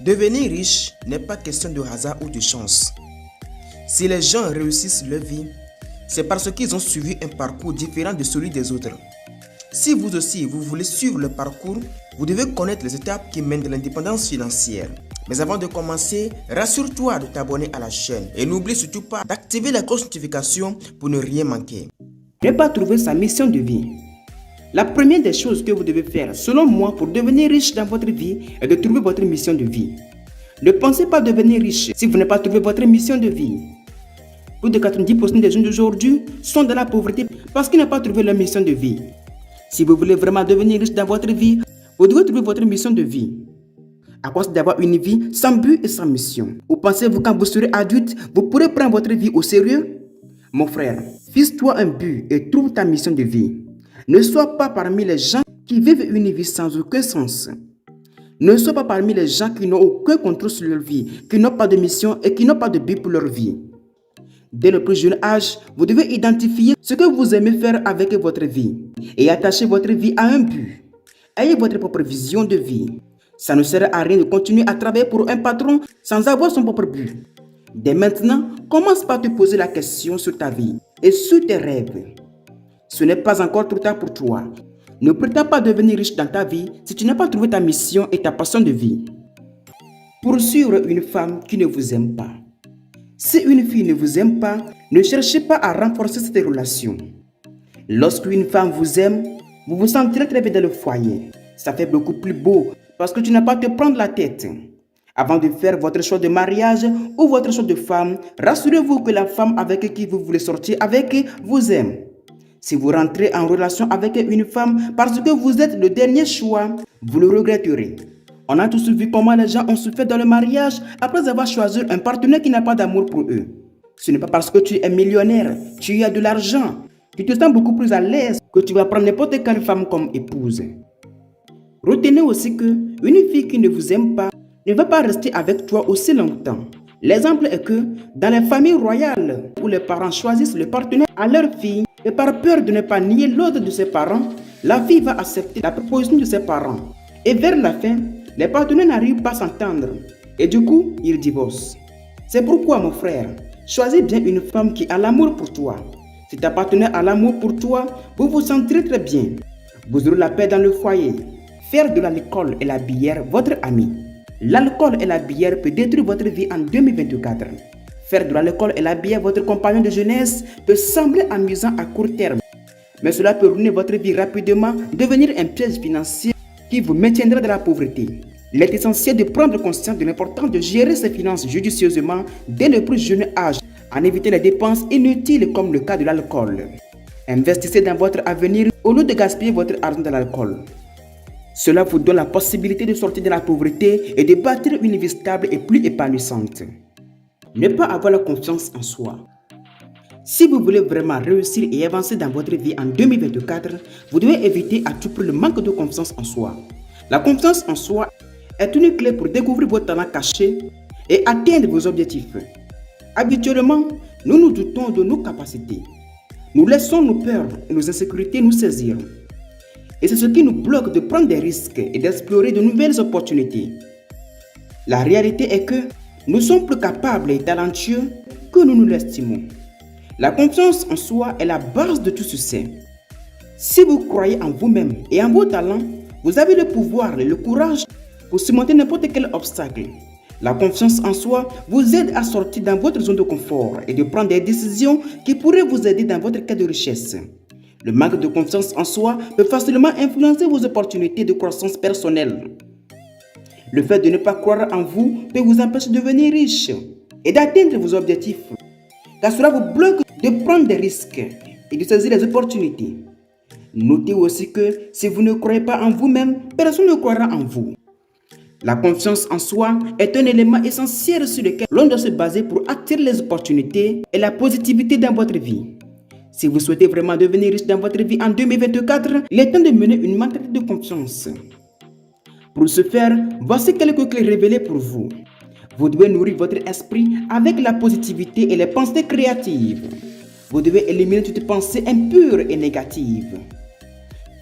Devenir riche n'est pas question de hasard ou de chance. Si les gens réussissent leur vie, c'est parce qu'ils ont suivi un parcours différent de celui des autres. Si vous aussi, vous voulez suivre le parcours, vous devez connaître les étapes qui mènent à l'indépendance financière. Mais avant de commencer, rassure-toi de t'abonner à la chaîne et n'oublie surtout pas d'activer la cloche notification pour ne rien manquer. Ne pas trouver sa mission de vie. La première des choses que vous devez faire, selon moi, pour devenir riche dans votre vie, est de trouver votre mission de vie. Ne pensez pas devenir riche si vous n'avez pas trouvé votre mission de vie. Plus de 90% des jeunes d'aujourd'hui sont dans la pauvreté parce qu'ils n'ont pas trouvé leur mission de vie. Si vous voulez vraiment devenir riche dans votre vie, vous devez trouver votre mission de vie. À quoi d'avoir une vie sans but et sans mission? Ou pensez-vous quand vous serez adulte, vous pourrez prendre votre vie au sérieux? Mon frère, fixe-toi un but et trouve ta mission de vie. Ne sois pas parmi les gens qui vivent une vie sans aucun sens. Ne sois pas parmi les gens qui n'ont aucun contrôle sur leur vie, qui n'ont pas de mission et qui n'ont pas de but pour leur vie. Dès le plus jeune âge, vous devez identifier ce que vous aimez faire avec votre vie et attacher votre vie à un but. Ayez votre propre vision de vie. Ça ne sert à rien de continuer à travailler pour un patron sans avoir son propre but. Dès maintenant, commence par te poser la question sur ta vie et sur tes rêves. Ce n'est pas encore trop tard pour toi. Ne prétends pas devenir riche dans ta vie si tu n'as pas trouvé ta mission et ta passion de vie. Poursuivre une femme qui ne vous aime pas. Si une fille ne vous aime pas, ne cherchez pas à renforcer cette relation. Lorsqu'une femme vous aime, vous vous sentirez très bien dans le foyer. Ça fait beaucoup plus beau parce que tu n'as pas à te prendre la tête. Avant de faire votre choix de mariage ou votre choix de femme, rassurez-vous que la femme avec qui vous voulez sortir avec vous aime. Si vous rentrez en relation avec une femme parce que vous êtes le dernier choix, vous le regretterez. On a tous vu comment les gens ont souffert dans le mariage après avoir choisi un partenaire qui n'a pas d'amour pour eux. Ce n'est pas parce que tu es millionnaire, tu as de l'argent, tu te sens beaucoup plus à l'aise que tu vas prendre n'importe quelle femme comme épouse. Retenez aussi que une fille qui ne vous aime pas ne va pas rester avec toi aussi longtemps. L'exemple est que dans les familles royales où les parents choisissent le partenaire à leur fille et par peur de ne pas nier l'autre de ses parents, la fille va accepter la proposition de ses parents. Et vers la fin, les partenaires n'arrivent pas à s'entendre et du coup, ils divorcent. C'est pourquoi mon frère, choisis bien une femme qui a l'amour pour toi. Si ta partenaire a l'amour pour toi, vous vous sentirez très bien. Vous aurez la paix dans le foyer. Faire de l'alcool et la bière votre ami. L'alcool et la bière peut détruire votre vie en 2024. Faire de l'alcool et la bière votre compagnon de jeunesse peut sembler amusant à court terme. Mais cela peut ruiner votre vie rapidement, devenir un piège financier qui vous maintiendra dans la pauvreté. Il est essentiel de prendre conscience de l'importance de gérer ses finances judicieusement dès le plus jeune âge, en évitant les dépenses inutiles comme le cas de l'alcool. Investissez dans votre avenir au lieu de gaspiller votre argent dans l'alcool. Cela vous donne la possibilité de sortir de la pauvreté et de bâtir une vie stable et plus épanouissante. Ne pas avoir la confiance en soi. Si vous voulez vraiment réussir et avancer dans votre vie en 2024, vous devez éviter à tout prix le manque de confiance en soi. La confiance en soi est une clé pour découvrir vos talents cachés et atteindre vos objectifs. Habituellement, nous nous doutons de nos capacités. Nous laissons nos peurs et nos insécurités nous saisir. Et c'est ce qui nous bloque de prendre des risques et d'explorer de nouvelles opportunités. La réalité est que nous sommes plus capables et talentueux que nous nous l'estimons. La confiance en soi est la base de tout succès. Si vous croyez en vous-même et en vos talents, vous avez le pouvoir et le courage pour surmonter n'importe quel obstacle. La confiance en soi vous aide à sortir dans votre zone de confort et de prendre des décisions qui pourraient vous aider dans votre quête de richesse. Le manque de confiance en soi peut facilement influencer vos opportunités de croissance personnelle. Le fait de ne pas croire en vous peut vous empêcher de devenir riche et d'atteindre vos objectifs, car cela vous bloque de prendre des risques et de saisir les opportunités. Notez aussi que si vous ne croyez pas en vous-même, personne ne croira en vous. La confiance en soi est un élément essentiel sur lequel l'on doit se baser pour attirer les opportunités et la positivité dans votre vie. Si vous souhaitez vraiment devenir riche dans votre vie en 2024, il est temps de mener une mentalité de confiance. Pour ce faire, voici quelques clés révélées pour vous. Vous devez nourrir votre esprit avec la positivité et les pensées créatives. Vous devez éliminer toutes pensées impures et négatives.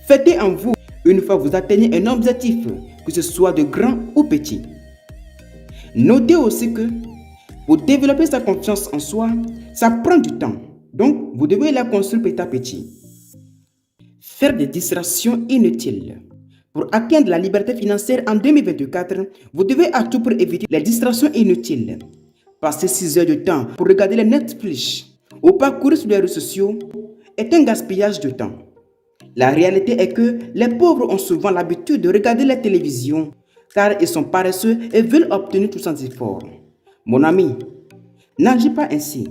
Faites en vous une fois que vous atteignez un objectif, que ce soit de grand ou petit. Notez aussi que pour développer sa confiance en soi, ça prend du temps. Donc, vous devez la construire petit à petit. Faire des distractions inutiles. Pour atteindre la liberté financière en 2024, vous devez à tout prix éviter les distractions inutiles. Passer 6 heures de temps pour regarder les Netflix ou parcourir sur les réseaux sociaux est un gaspillage de temps. La réalité est que les pauvres ont souvent l'habitude de regarder la télévision car ils sont paresseux et veulent obtenir tout sans effort. Mon ami, n'agis pas ainsi.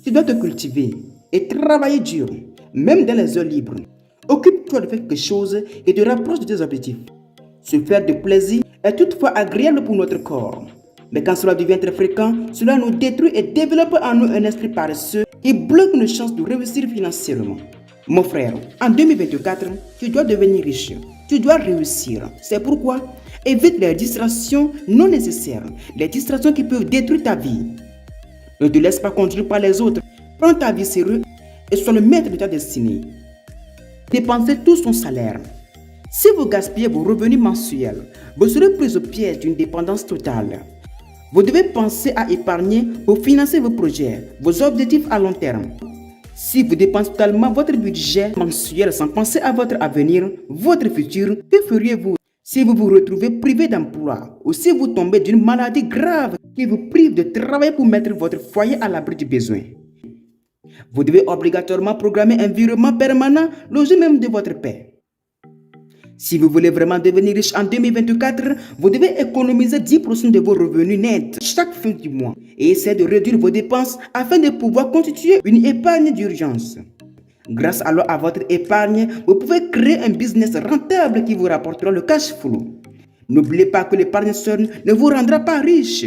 Tu dois te cultiver et travailler dur, même dans les heures libres. Occupe-toi de faire quelque chose qui te rapproche de tes objectifs. Se faire de plaisir est toutefois agréable pour notre corps. Mais quand cela devient très fréquent, cela nous détruit et développe en nous un esprit paresseux qui bloque nos chances de réussir financièrement. Mon frère, en 2024, tu dois devenir riche. Tu dois réussir. C'est pourquoi évite les distractions non nécessaires, les distractions qui peuvent détruire ta vie. Ne te laisse pas conduire par les autres. Prends ta vie sérieux et sois le maître de ta destinée. Dépensez tout son salaire. Si vous gaspillez vos revenus mensuels, vous serez pris au piège d'une dépendance totale. Vous devez penser à épargner pour financer vos projets, vos objectifs à long terme. Si vous dépensez totalement votre budget mensuel sans penser à votre avenir, votre futur, que feriez-vous si vous vous retrouvez privé d'emploi ou si vous tombez d'une maladie grave qui vous prive de travailler pour mettre votre foyer à l'abri du besoin? Vous devez obligatoirement programmer un virement permanent, logé même de votre paix. Si vous voulez vraiment devenir riche en 2024, vous devez économiser 10% de vos revenus nets chaque fin du mois et essayer de réduire vos dépenses afin de pouvoir constituer une épargne d'urgence. Grâce alors à votre épargne, vous pouvez créer un business rentable qui vous rapportera le cash flow. N'oubliez pas que l'épargne seule ne vous rendra pas riche.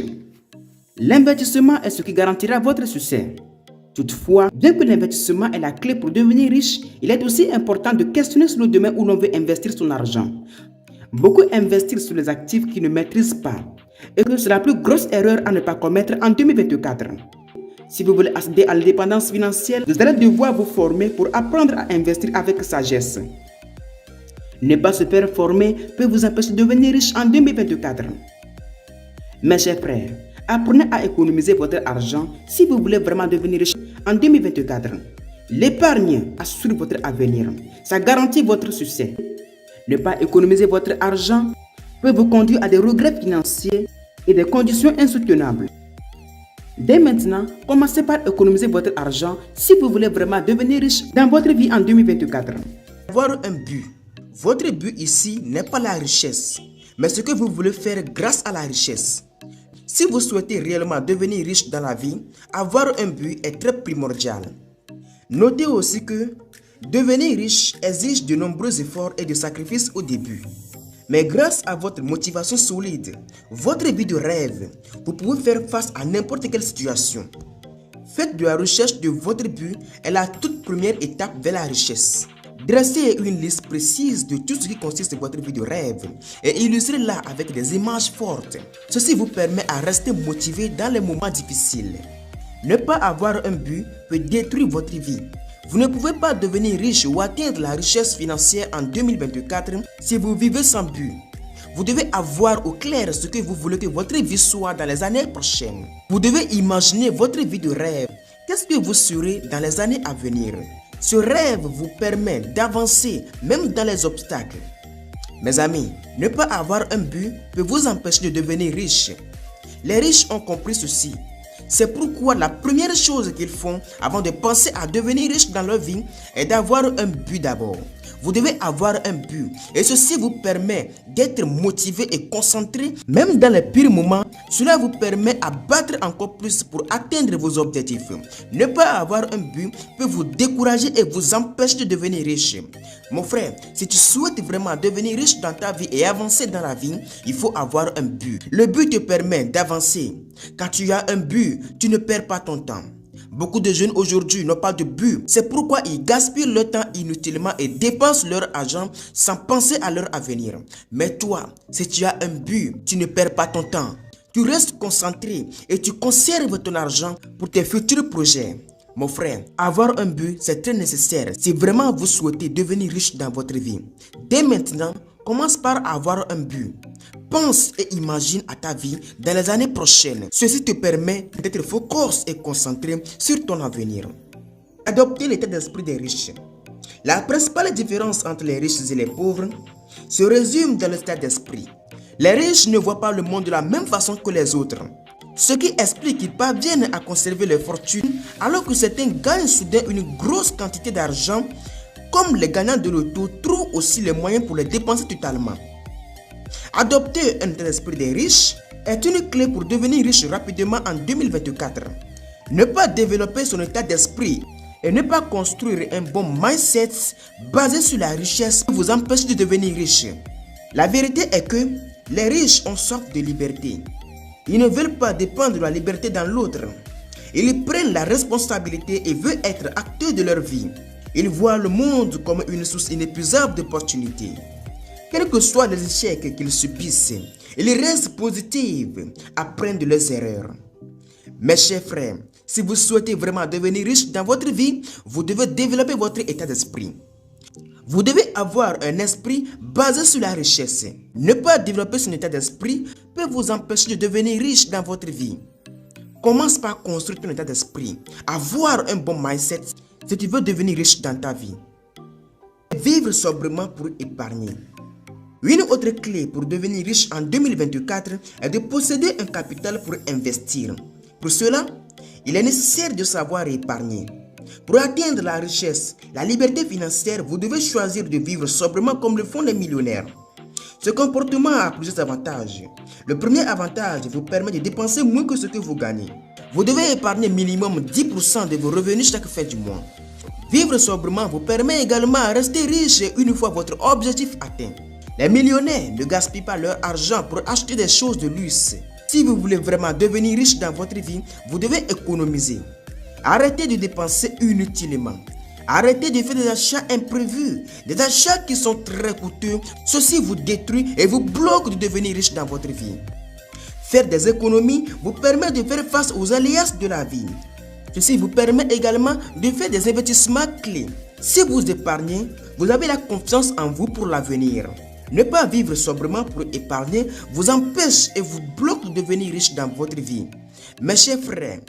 L'investissement est ce qui garantira votre succès. Toutefois, bien que l'investissement est la clé pour devenir riche, il est aussi important de questionner sur le domaine où l'on veut investir son argent. Beaucoup investissent sur les actifs qu'ils ne maîtrisent pas et que c'est la plus grosse erreur à ne pas commettre en 2024. Si vous voulez accéder à l'indépendance financière, vous allez devoir vous former pour apprendre à investir avec sagesse. Ne pas se faire former peut vous empêcher de devenir riche en 2024. Mes chers frères, apprenez à économiser votre argent si vous voulez vraiment devenir riche en 2024. L'épargne assure votre avenir. Ça garantit votre succès. Ne pas économiser votre argent peut vous conduire à des regrets financiers et des conditions insoutenables. Dès maintenant, commencez par économiser votre argent si vous voulez vraiment devenir riche dans votre vie en 2024. Avoir un but. Votre but ici n'est pas la richesse, mais ce que vous voulez faire grâce à la richesse. Si vous souhaitez réellement devenir riche dans la vie, avoir un but est très primordial. Notez aussi que devenir riche exige de nombreux efforts et de sacrifices au début. Mais grâce à votre motivation solide, votre vie de rêve, vous pouvez faire face à n'importe quelle situation. Faites de la recherche de votre but est la toute première étape vers la richesse. Dressez une liste précise de tout ce qui consiste votre vie de rêve et illustrez-la avec des images fortes. Ceci vous permet à rester motivé dans les moments difficiles. Ne pas avoir un but peut détruire votre vie. Vous ne pouvez pas devenir riche ou atteindre la richesse financière en 2024 si vous vivez sans but. Vous devez avoir au clair ce que vous voulez que votre vie soit dans les années prochaines. Vous devez imaginer votre vie de rêve. Qu'est-ce que vous serez dans les années à venir? Ce rêve vous permet d'avancer même dans les obstacles. Mes amis, ne pas avoir un but peut vous empêcher de devenir riche. Les riches ont compris ceci. C'est pourquoi la première chose qu'ils font avant de penser à devenir riche dans leur vie est d'avoir un but d'abord. Vous devez avoir un but et ceci vous permet d'être motivé et concentré même dans les pires moments. Cela vous permet à battre encore plus pour atteindre vos objectifs. Ne pas avoir un but peut vous décourager et vous empêcher de devenir riche. Mon frère, si tu souhaites vraiment devenir riche dans ta vie et avancer dans la vie, il faut avoir un but. Le but te permet d'avancer. Quand tu as un but, tu ne perds pas ton temps. Beaucoup de jeunes aujourd'hui n'ont pas de but. C'est pourquoi ils gaspillent leur temps inutilement et dépensent leur argent sans penser à leur avenir. Mais toi, si tu as un but, tu ne perds pas ton temps. Tu restes concentré et tu conserves ton argent pour tes futurs projets. Mon frère, avoir un but, c'est très nécessaire si vraiment vous souhaitez devenir riche dans votre vie. Dès maintenant, Commence par avoir un but. Pense et imagine à ta vie dans les années prochaines. Ceci te permet d'être focus et concentré sur ton avenir. Adopter l'état d'esprit des riches. La principale différence entre les riches et les pauvres se résume dans l'état d'esprit. Les riches ne voient pas le monde de la même façon que les autres, ce qui explique qu'ils parviennent à conserver leur fortune alors que certains gagnent soudain une grosse quantité d'argent, comme les gagnants de l'auto trouvent aussi les moyens pour les dépenser totalement. Adopter un état d'esprit des riches est une clé pour devenir riche rapidement en 2024. Ne pas développer son état d'esprit et ne pas construire un bon mindset basé sur la richesse vous empêche de devenir riche. La vérité est que les riches ont soif de liberté. Ils ne veulent pas dépendre de la liberté dans l'autre. Ils prennent la responsabilité et veulent être acteurs de leur vie. Ils voient le monde comme une source inépuisable d'opportunités. Quels que soient les échecs qu'ils subissent, ils restent positifs, apprennent de leurs erreurs. Mes chers frères, si vous souhaitez vraiment devenir riche dans votre vie, vous devez développer votre état d'esprit. Vous devez avoir un esprit basé sur la richesse. Ne pas développer son état d'esprit peut vous empêcher de devenir riche dans votre vie. Commence par construire ton état d'esprit. Avoir un bon mindset si tu veux devenir riche dans ta vie. Vivre sobrement pour épargner. Une autre clé pour devenir riche en 2024 est de posséder un capital pour investir. Pour cela, il est nécessaire de savoir épargner. Pour atteindre la richesse, la liberté financière, vous devez choisir de vivre sobrement comme le font les millionnaires. Ce comportement a plusieurs avantages. Le premier avantage vous permet de dépenser moins que ce que vous gagnez. Vous devez épargner minimum 10% de vos revenus chaque fin du mois. Vivre sobrement vous permet également de rester riche une fois votre objectif atteint. Les millionnaires ne gaspillent pas leur argent pour acheter des choses de luxe. Si vous voulez vraiment devenir riche dans votre vie, vous devez économiser. Arrêtez de dépenser inutilement. Arrêtez de faire des achats imprévus, des achats qui sont très coûteux. Ceci vous détruit et vous bloque de devenir riche dans votre vie. Faire des économies vous permet de faire face aux aléas de la vie. Ceci vous permet également de faire des investissements clés. Si vous épargnez, vous avez la confiance en vous pour l'avenir. Ne pas vivre sobrement pour épargner vous empêche et vous bloque de devenir riche dans votre vie. Mes chers frères,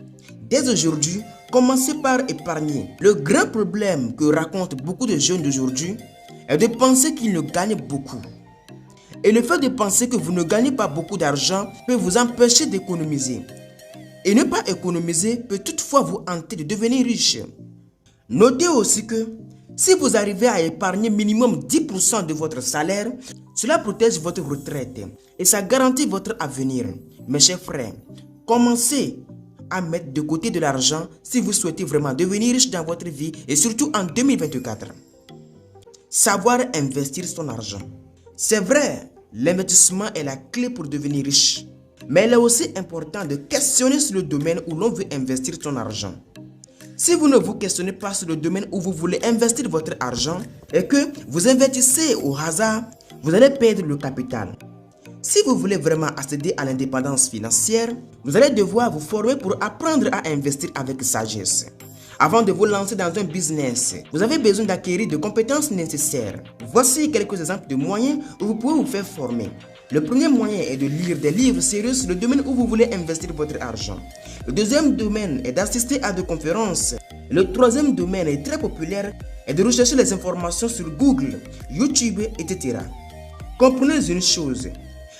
dès aujourd'hui, commencez par épargner. Le grand problème que racontent beaucoup de jeunes d'aujourd'hui est de penser qu'ils ne gagnent beaucoup. Et le fait de penser que vous ne gagnez pas beaucoup d'argent peut vous empêcher d'économiser. Et ne pas économiser peut toutefois vous hanter de devenir riche. Notez aussi que si vous arrivez à épargner minimum 10% de votre salaire, cela protège votre retraite et ça garantit votre avenir. Mes chers frères, commencez à mettre de côté de l'argent si vous souhaitez vraiment devenir riche dans votre vie et surtout en 2024. Savoir investir son argent. C'est vrai, l'investissement est la clé pour devenir riche. Mais il est aussi important de questionner sur le domaine où l'on veut investir son argent. Si vous ne vous questionnez pas sur le domaine où vous voulez investir votre argent et que vous investissez au hasard, vous allez perdre le capital. Si vous voulez vraiment accéder à l'indépendance financière, vous allez devoir vous former pour apprendre à investir avec sagesse. Avant de vous lancer dans un business, vous avez besoin d'acquérir des compétences nécessaires. Voici quelques exemples de moyens où vous pouvez vous faire former. Le premier moyen est de lire des livres sérieux sur le domaine où vous voulez investir votre argent. Le deuxième domaine est d'assister à des conférences. Le troisième domaine est très populaire et de rechercher les informations sur Google, YouTube, etc. Comprenez une chose,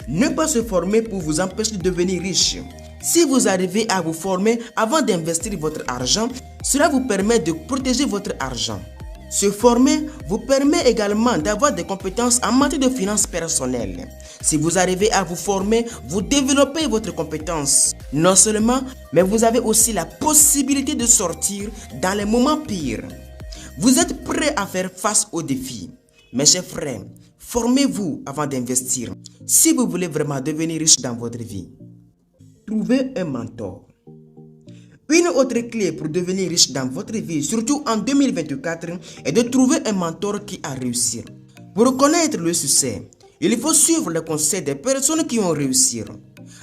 ne pas se former pour vous empêcher de devenir riche. Si vous arrivez à vous former avant d'investir votre argent, cela vous permet de protéger votre argent. Se former vous permet également d'avoir des compétences en matière de finances personnelles. Si vous arrivez à vous former, vous développez votre compétence. Non seulement, mais vous avez aussi la possibilité de sortir dans les moments pires. Vous êtes prêt à faire face aux défis. Mes chers frères, formez-vous avant d'investir. Si vous voulez vraiment devenir riche dans votre vie, trouvez un mentor. Une autre clé pour devenir riche dans votre vie, surtout en 2024, est de trouver un mentor qui a réussi. Pour reconnaître le succès, il faut suivre les conseils des personnes qui ont réussi,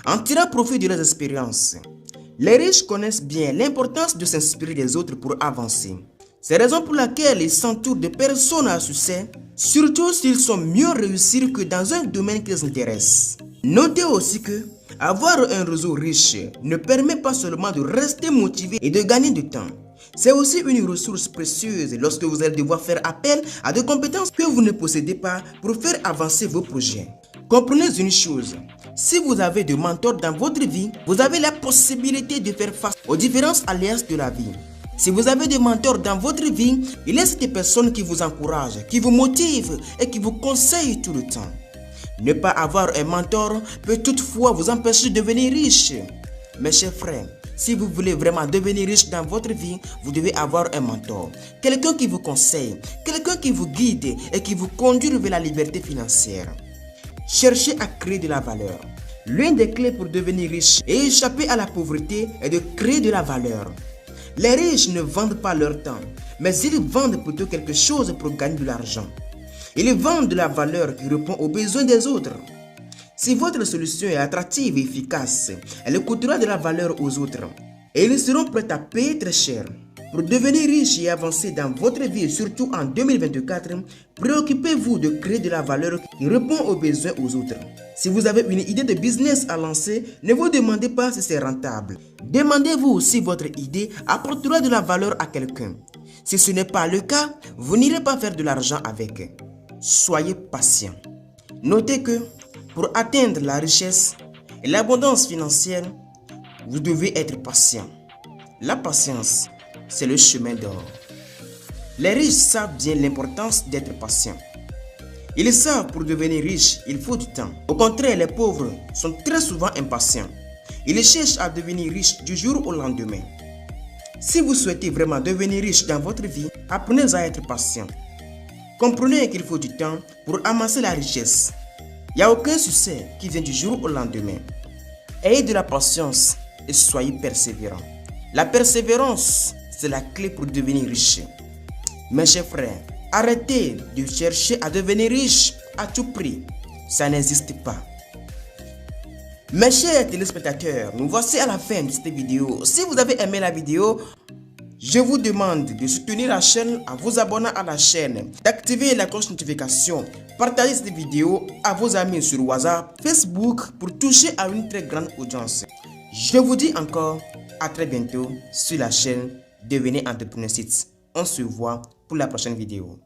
en tirant profit de leurs expériences. Les riches connaissent bien l'importance de s'inspirer des autres pour avancer. C'est la raison pour laquelle ils s'entourent de personnes à succès, surtout s'ils sont mieux réussis que dans un domaine qui les intéresse. Notez aussi que avoir un réseau riche ne permet pas seulement de rester motivé et de gagner du temps. C'est aussi une ressource précieuse lorsque vous allez devoir faire appel à des compétences que vous ne possédez pas pour faire avancer vos projets. Comprenez une chose, si vous avez des mentors dans votre vie, vous avez la possibilité de faire face aux différentes alliances de la vie. Si vous avez des mentors dans votre vie, il y a ces personnes qui vous encouragent, qui vous motivent et qui vous conseillent tout le temps. Ne pas avoir un mentor peut toutefois vous empêcher de devenir riche. Mes chers frères, si vous voulez vraiment devenir riche dans votre vie, vous devez avoir un mentor. Quelqu'un qui vous conseille, quelqu'un qui vous guide et qui vous conduit vers la liberté financière. Cherchez à créer de la valeur. L'une des clés pour devenir riche et échapper à la pauvreté est de créer de la valeur. Les riches ne vendent pas leur temps, mais ils vendent plutôt quelque chose pour gagner de l'argent. Ils vendent de la valeur qui répond aux besoins des autres. Si votre solution est attractive et efficace, elle coûtera de la valeur aux autres et ils seront prêts à payer très cher. Pour devenir riche et avancer dans votre vie, surtout en 2024, préoccupez-vous de créer de la valeur qui répond aux besoins aux autres. Si vous avez une idée de business à lancer, ne vous demandez pas si c'est rentable. Demandez-vous si votre idée apportera de la valeur à quelqu'un. Si ce n'est pas le cas, vous n'irez pas faire de l'argent avec. Soyez patient. Notez que pour atteindre la richesse et l'abondance financière, vous devez être patient. La patience, c'est le chemin d'or. Les riches savent bien l'importance d'être patient. Ils savent pour devenir riche, il faut du temps. Au contraire, les pauvres sont très souvent impatients. Ils cherchent à devenir riches du jour au lendemain. Si vous souhaitez vraiment devenir riche dans votre vie, apprenez à être patient. Comprenez qu'il faut du temps pour amasser la richesse. Il n'y a aucun succès qui vient du jour au lendemain. Ayez de la patience et soyez persévérants. La persévérance, c'est la clé pour devenir riche. Mes chers frères, arrêtez de chercher à devenir riche à tout prix. Ça n'existe pas. Mes chers téléspectateurs, nous voici à la fin de cette vidéo. Si vous avez aimé la vidéo, je vous demande de soutenir la chaîne en vous abonnant à la chaîne, d'activer la cloche de notification, partager cette vidéo à vos amis sur WhatsApp, Facebook pour toucher à une très grande audience. Je vous dis encore à très bientôt sur la chaîne Devenez Entrepreneur Site. On se voit pour la prochaine vidéo.